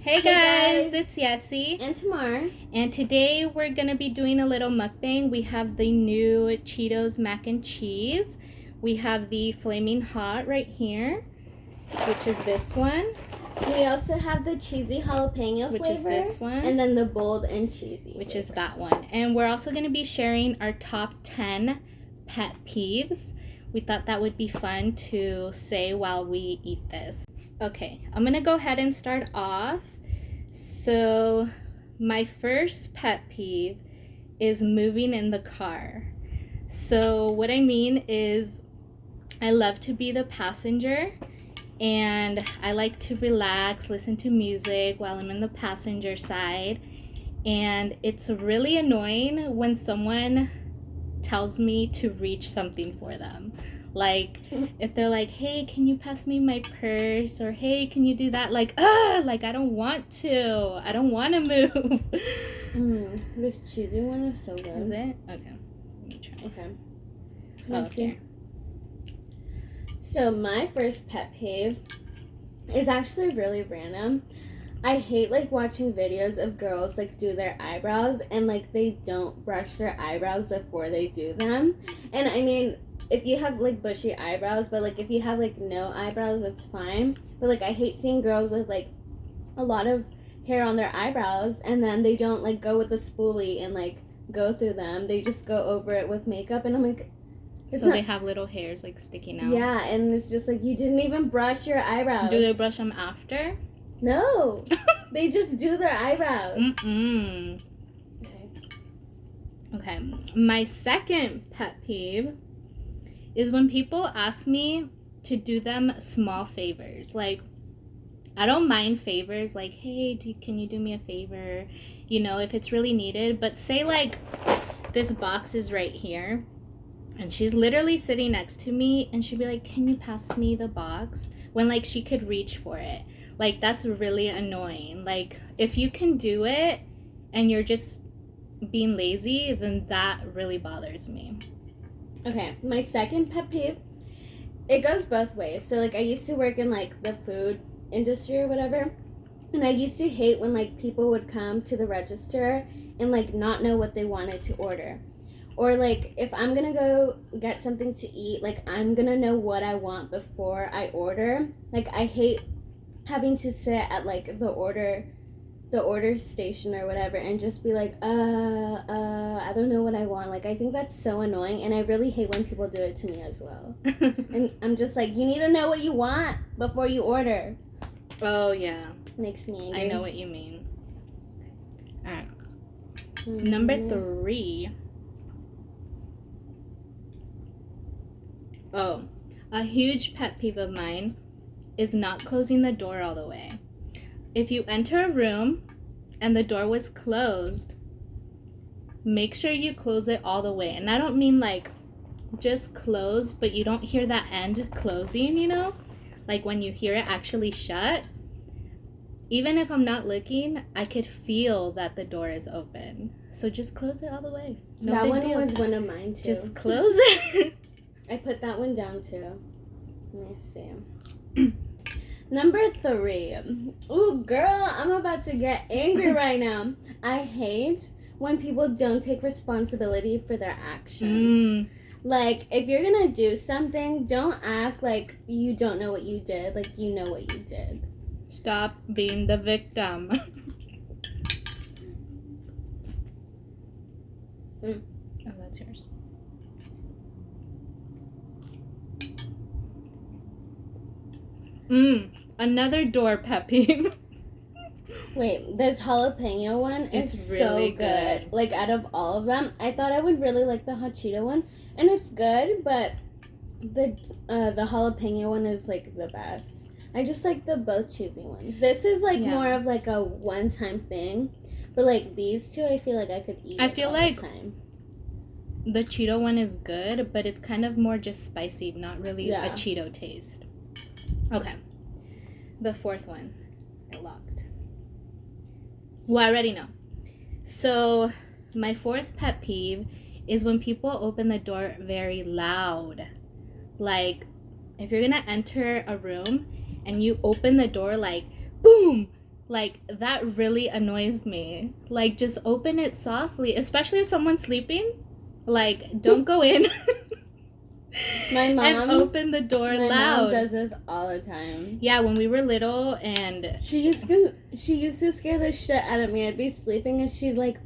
Hey guys, it's Yessie and Tamar, and today we're gonna be doing a little mukbang. We have the new Cheetos mac and cheese. We have the flaming hot right here, which is this one. We also have the cheesy jalapeno which flavor, is this one, and then the bold and cheesy, which flavor. is that one. And we're also gonna be sharing our top 10 pet peeves. We thought that would be fun to say while we eat this. Okay, I'm gonna go ahead and start off. So my first pet peeve is moving in the car. So what I mean is I love to be the passenger and I like to relax, listen to music while I'm in the passenger side. And it's really annoying when someone tells me to reach something for them. Like, if they're like, hey, can you pass me my purse? Or, hey, can you do that? Like, I don't want to. I don't want to move. This cheesy one is so good. Is it? Okay. Let me try. Okay. Okay. So, my first pet peeve is actually really random. I hate, watching videos of girls, do their eyebrows and, they don't brush their eyebrows before they do them. And, I mean, if you have bushy eyebrows, but if you have no eyebrows, that's fine. But I hate seeing girls with a lot of hair on their eyebrows and then they don't go with a spoolie and go through them. They just go over it with makeup and I'm like, so they have little hairs sticking out. Yeah, and it's just you didn't even brush your eyebrows. Do they brush them after? No, they just do their eyebrows. Okay. My second pet peeve is when people ask me to do them small favors. I don't mind favors, hey, can you do me a favor? If it's really needed. But say, this box is right here, and she's literally sitting next to me, and she'd be like, can you pass me the box? When, she could reach for it. That's really annoying. If you can do it, and you're just being lazy, then that really bothers me. Okay, my second pet peeve, it goes both ways. So, I used to work in, the food industry or whatever, and I used to hate when, people would come to the register and, not know what they wanted to order. Or, if I'm gonna go get something to eat, I'm gonna know what I want before I order. I hate having to sit at, the order station or whatever and just be I don't know what I want. I think that's so annoying and I really hate when people do it to me as well. And I'm just you need to know what you want before you order. Oh yeah. Makes me angry. I know what you mean. Alright. Number 3. Oh, a huge pet peeve of mine is not closing the door all the way. If you enter a room and the door was closed, make sure you close it all the way. And I don't mean just close, but you don't hear that end closing, when you hear it actually shut. Even if I'm not looking, I could feel that the door is open. So just close it all the way. No that big one deal. was one of mine too. Just close it. I put that one down too. Let me see. Number 3. Ooh, girl, I'm about to get angry right now. I hate when people don't take responsibility for their actions. If you're gonna do something, don't act like you don't know what you did. You know what you did. Stop being the victim. Oh, that's yours. Another door pet peeve. Wait, this jalapeno one is really so good. Out of all of them, I thought I would really like the hot Cheeto one, and it's good, but the jalapeno one is the best. I just like the both cheesy ones. This is more of a one-time thing, but these two, I feel I could eat. I feel all the time. The Cheeto one is good, but it's kind of more just spicy, not really a Cheeto taste. Okay. The fourth one. I locked. Well, I already know. So, my fourth pet peeve is when people open the door very loud. If you're gonna enter a room and you open the door boom, Like, that really annoys me. Like, just open it softly, especially if someone's sleeping. Like, don't go in. My mom and open the door my loud. mom does this all the time. Yeah, when we were little, and She used to scare the shit out of me. I'd be sleeping and she'd like,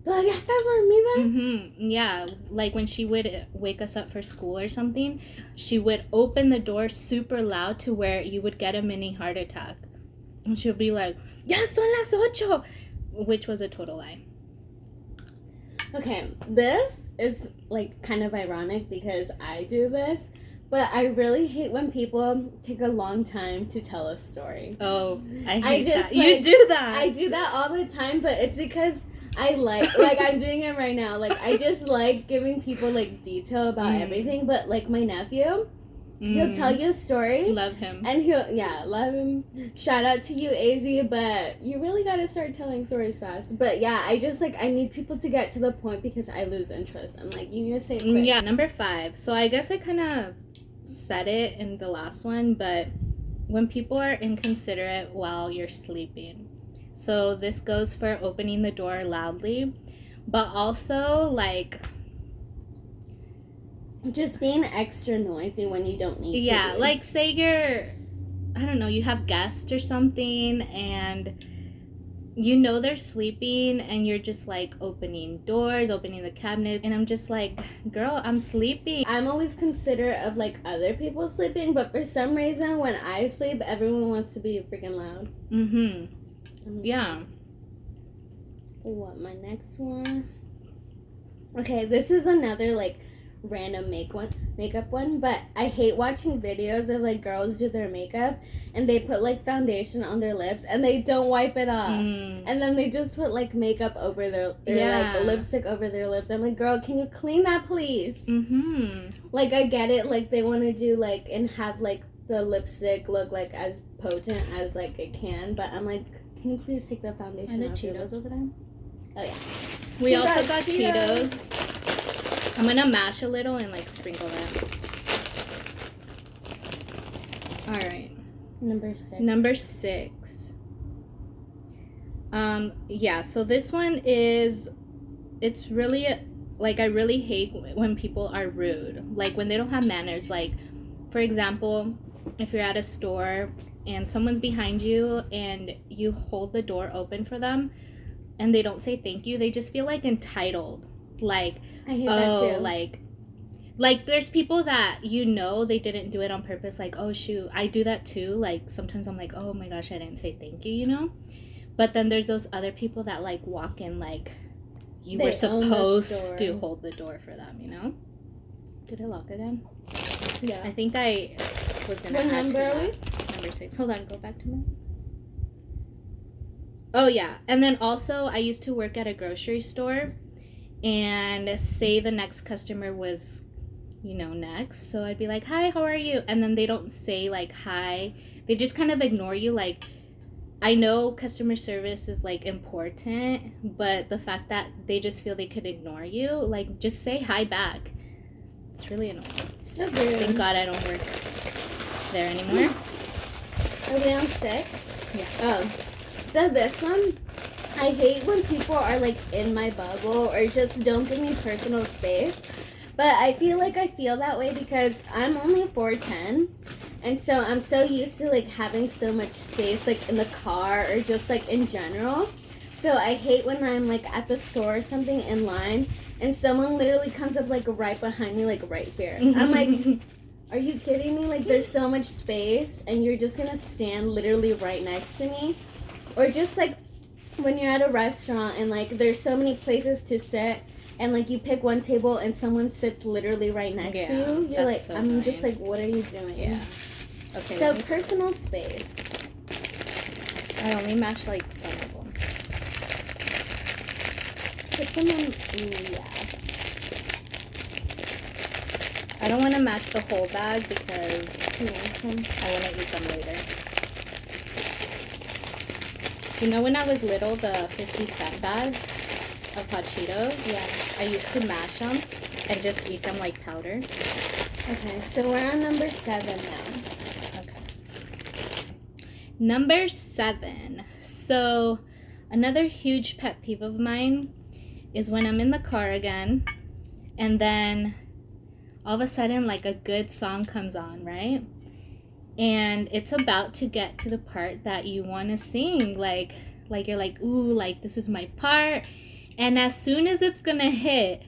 ¿Todavía estás dormida? Yeah, like when she would wake us up for school or something, she would open the door super loud to where you would get a mini heart attack. And she would be like, "Ya son las 8," which was a total lie. Okay, this is like kind of ironic because I do this, but I really hate when people take a long time to tell a story. Oh, I hate that. Like, you do that. I do that all the time, but it's because I like I'm doing it right now. Like, I just like giving people like detail about everything. But like my nephew, he'll tell you a story. Love him. And love him. Shout out to you, AZ. But you really got to start telling stories fast. But yeah, I just like, I need people to get to the point because I lose interest. I'm like, you need to say it quick. Yeah, number 5. So I guess I kind of said it in the last one, but when people are inconsiderate while you're sleeping. So this goes for opening the door loudly, but also like just being extra noisy when you don't need to. Yeah, like say I don't know, you have guests or something and you know they're sleeping and you're just like opening doors, opening the cabinet, and I'm just like, girl, I'm sleeping. I'm always considerate of like other people sleeping, but for some reason when I sleep, everyone wants to be freaking loud. Yeah. What, my next one? Okay, this is another like random makeup one, but I hate watching videos of like girls do their makeup and they put like foundation on their lips and they don't wipe it off, and then they just put like makeup over their like lipstick over their lips. I'm like, girl, can you clean that please? Like, I get it, like they want to do like and have like the lipstick look like as potent as like it can, but I'm like, can you please take the foundation off your lips? Cheetos over there? Oh yeah. We also got Cheetos. I'm gonna mash a little and like sprinkle that. Alright. Number 6. Yeah, so this one is, it's really, like, I really hate when people are rude. Like, when they don't have manners. Like, for example, if you're at a store and someone's behind you and you hold the door open for them and they don't say thank you, they just feel like entitled. Like, I hate that too. Like there's people that you know they didn't do it on purpose. Like, oh shoot, I do that too. Like sometimes I'm like, oh my gosh, I didn't say thank you, you know? But then there's those other people that like walk in like you were supposed to hold the door for them, you know? Did I lock again? Yeah. I think I was gonna add to that. Number 6. Hold on, go back to me. Oh yeah, and then also I used to work at a grocery store, and say the next customer was, you know, next, so I'd be like, hi, how are you? And then they don't say like hi, they just kind of ignore you. Like, I know customer service is like important, but the fact that they just feel they could ignore you, like just say hi back. It's really annoying. So rude. Thank God I don't work there anymore. Are we on 6? Yeah. Oh, so this one, I hate when people are like in my bubble or just don't give me personal space. But I feel like I feel that way because I'm only 4'10", and so I'm so used to like having so much space like in the car or just like in general. So I hate when I'm like at the store or something in line and someone literally comes up like right behind me, like right here. I'm like, are you kidding me? Like, there's so much space and you're just gonna stand literally right next to me? Or just like when you're at a restaurant and like there's so many places to sit and like you pick one table and someone sits literally right next to you, you're like, so I'm annoying. Just like, what are you doing? Yeah. Okay. So personal space. I only mash like some of them. Put some in, yeah. I don't want to match the whole bag because I want to eat them later. You know when I was little, the 50-cent bags of hot Cheetos? Yeah. I used to mash them and just eat them like powder. Okay, so we're on number 7 now. Okay. Number 7. 7. So, another huge pet peeve of mine is when I'm in the car again, and then all of a sudden, like, a good song comes on, right? And it's about to get to the part that you want to sing. Like you're like, ooh, like, this is my part. And as soon as it's gonna hit,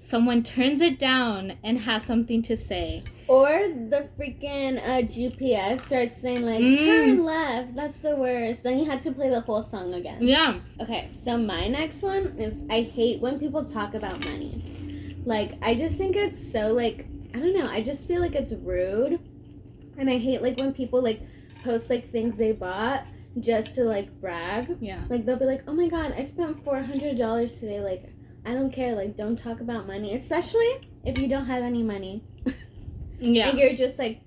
someone turns it down and has something to say. Or the freaking GPS starts saying, like, turn left. That's the worst. Then you had to play the whole song again. Yeah. Okay, so my next one is I hate when people talk about money. Like, I just think it's so, like, I don't know. I just feel like it's rude. And I hate, like, when people, like, post, like, things they bought just to, like, brag. Yeah. Like, they'll be like, oh, my God, I spent $400 today. Like, I don't care. Like, don't talk about money. Especially if you don't have any money. Yeah. And you're just, like,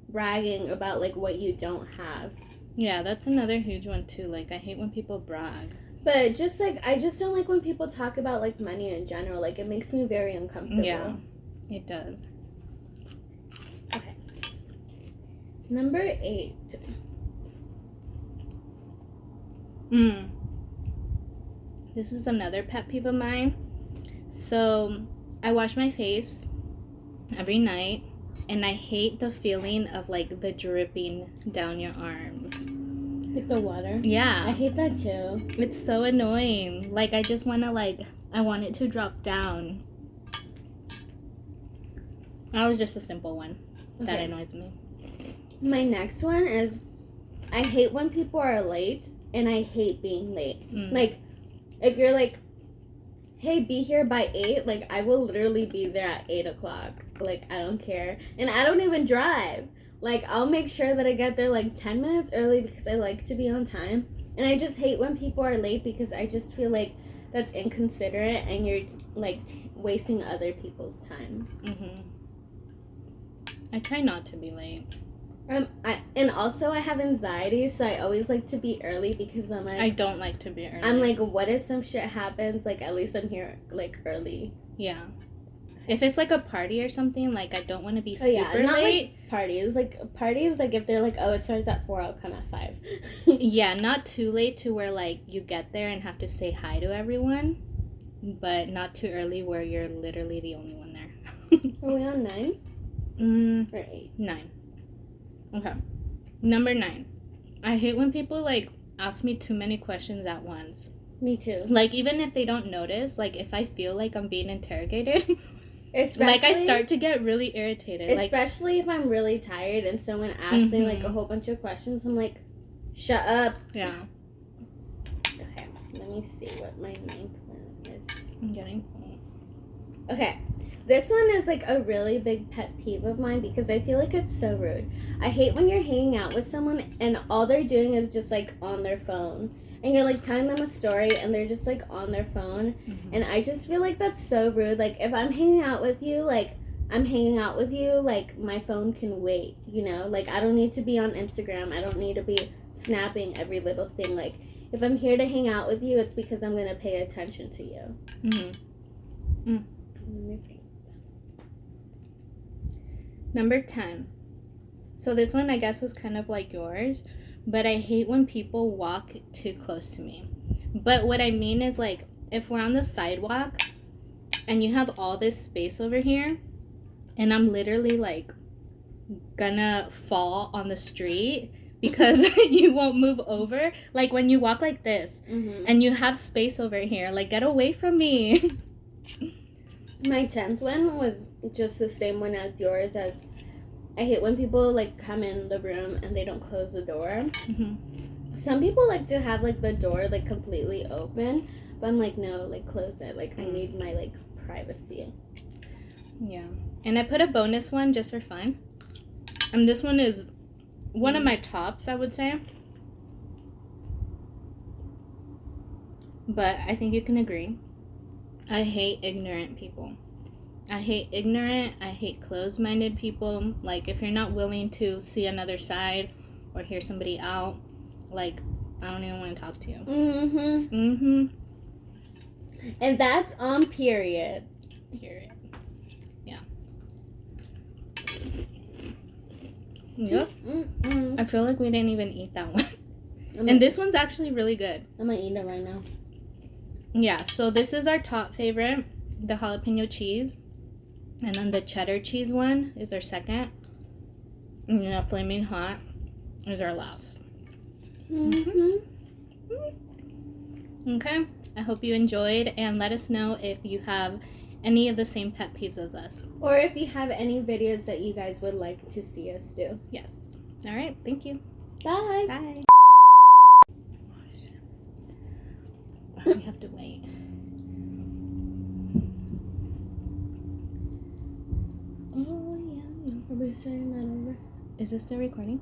bragging about, like, what you don't have. Yeah, that's another huge one, too. Like, I hate when people brag. But just, like, I just don't like when people talk about, like, money in general. Like, it makes me very uncomfortable. Yeah, it does. Okay. Number 8. This is another pet peeve of mine. So, I wash my face every night, and I hate the feeling of, like, the dripping down your arms. Like the water? Yeah. I hate that too. It's so annoying. Like, I just want to, like, I want it to drop down. That was just a simple one. That annoys me. My next one is I hate when people are late, and I hate being late. Like, if you're like, hey, be here by 8, like, I will literally be there at 8 o'clock. Like, I don't care. And I don't even drive. Like, I'll make sure that I get there, like, 10 minutes early because I like to be on time. And I just hate when people are late because I just feel like that's inconsiderate and you're, like, wasting other people's time. I try not to be late. And also I have anxiety, so I always like to be early because I'm like... I don't like to be early. I'm like, what if some shit happens? Like, at least I'm here, like, early. Yeah. If it's like a party or something, like, I don't want to be super not late. Like parties. Like, parties, like, if they're like, oh, it starts at 4, I'll come at 5. Yeah, not too late to where, like, you get there and have to say hi to everyone. But not too early where you're literally the only one there. Are we on 9? Or 8? 9. Okay. Number 9. I hate when people, like, ask me too many questions at once. Me too. Like, even if they don't notice, like, if I feel like I'm being interrogated, especially, like, I start to get really irritated. Especially if I'm really tired and someone asks me, like, a whole bunch of questions, I'm like, shut up. Yeah. Okay, let me see what my 9th one is. I'm getting Okay. This one is, like, a really big pet peeve of mine because I feel like it's so rude. I hate when you're hanging out with someone and all they're doing is just, like, on their phone. And you're, like, telling them a story and they're just, like, on their phone. And I just feel like that's so rude. Like, if I'm hanging out with you, like, I'm hanging out with you, like, my phone can wait, you know? Like, I don't need to be on Instagram. I don't need to be snapping every little thing. Like, if I'm here to hang out with you, it's because I'm going to pay attention to you. Number 10. So this one, I guess, was kind of like yours, but I hate when people walk too close to me. But what I mean is, like, if we're on the sidewalk and you have all this space over here and I'm literally, like, gonna fall on the street because you won't move over, like, when you walk like this and you have space over here, like, get away from me. My 10th one was just the same one as yours. As I hate when people, like, come in the room and they don't close the door. Some people like to have, like, the door, like, completely open, but I'm like, no, like, close it. Like, I need my, like, privacy. Yeah. And I put a bonus one just for fun. And this one is one of my tops, I would say. But I think you can agree. I hate ignorant people. I hate closed-minded people. Like, if you're not willing to see another side or hear somebody out, like, I don't even want to talk to you. And that's on period. Yeah. Yep. I feel like we didn't even eat that one. And this one's actually really good. I'm gonna eat it right now. Yeah, so this is our top favorite, the jalapeno cheese. And then the cheddar cheese one is our second. And then the flaming hot is our last. Okay, I hope you enjoyed, and let us know if you have any of the same pet peeves as us. Or if you have any videos that you guys would like to see us do. Yes. All right, thank you. Bye. Bye. We have to wait. Oh, yeah. Are we starting that over? Is this still recording?